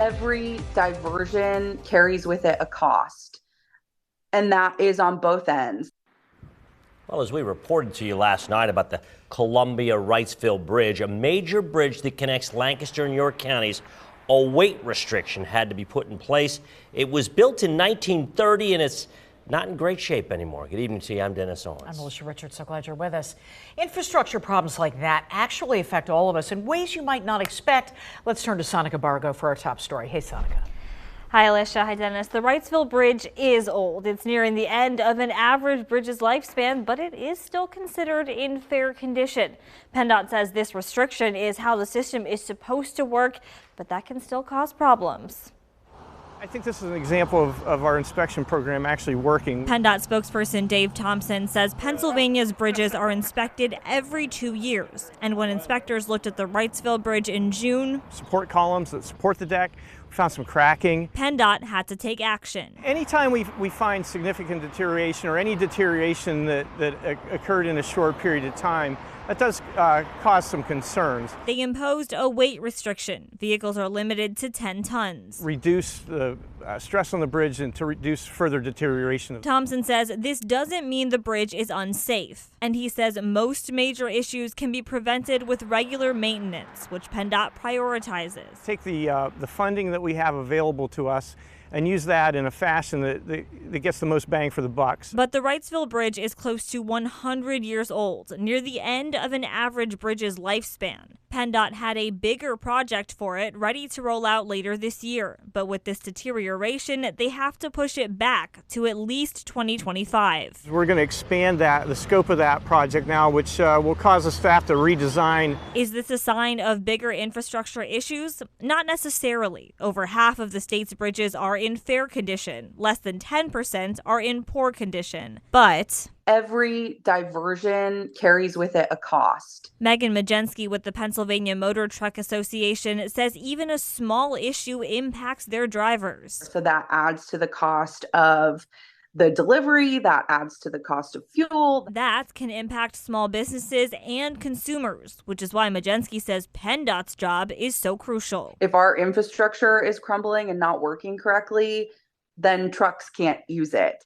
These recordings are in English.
Every diversion carries with it a cost, and that is on both ends. Well, as we reported to you last night about the Columbia-Wrightsville Bridge, a major bridge that connects Lancaster and York counties, a weight restriction had to be put in place. It was built in 1930 and it's not in great shape anymore. Good evening to you. I'm Dennis Owens. I'm Alicia Richards. So glad you're with us. Infrastructure problems like that actually affect all of us in ways you might not expect. Let's turn to Sonica Bargo for our top story. Hey, Sonica. Hi, Alicia. Hi, Dennis. The Wrightsville Bridge is old. It's nearing the end of an average bridge's lifespan, but it is still considered in fair condition. PennDOT says this restriction is how the system is supposed to work, but that can still cause problems. I think this is an example of our inspection program actually working. PennDOT spokesperson Dave Thompson says Pennsylvania's bridges are inspected every 2 years. And when inspectors looked at the Wrightsville Bridge in June, support columns that support the deck, we found some cracking. PennDOT had to take action. Anytime we find significant deterioration or any deterioration that occurred in a short period of time, that does cause some concerns. They imposed a weight restriction. Vehicles are limited to 10 tons. Reduce the stress on the bridge and to reduce further deterioration. Thompson says this doesn't mean the bridge is unsafe. And he says most major issues can be prevented with regular maintenance, which PennDOT prioritizes. Take the funding that we have available to us and use that in a fashion that gets the most bang for the bucks. But the Wrightsville Bridge is close to 100 years old, near the end of an average bridge's lifespan. PennDOT had a bigger project for it ready to roll out later this year. But with this deterioration, they have to push it back to at least 2025. We're going to expand the scope of that project now, which will cause the staff to redesign. Is this a sign of bigger infrastructure issues? Not necessarily. Over half of the state's bridges are in fair condition. Less than 10% are in poor condition. But every diversion carries with it a cost. Megan Majensky with the Pennsylvania Motor Truck Association says even a small issue impacts their drivers. So that adds to the cost of the delivery, that adds to the cost of fuel. That can impact small businesses and consumers, which is why Majensky says PennDOT's job is so crucial. If our infrastructure is crumbling and not working correctly, then trucks can't use it.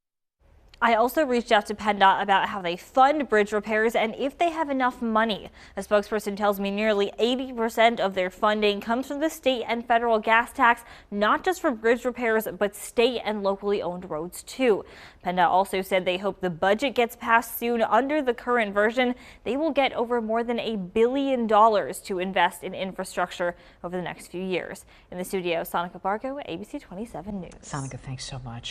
I also reached out to PennDOT about how they fund bridge repairs and if they have enough money. A spokesperson tells me nearly 80% of their funding comes from the state and federal gas tax, not just for bridge repairs, but state and locally owned roads too. PennDOT also said they hope the budget gets passed soon. Under the current version, they will get over more than $1 billion to invest in infrastructure over the next few years. In the studio, Sonica Bargo, ABC 27 News. Sonica, thanks so much.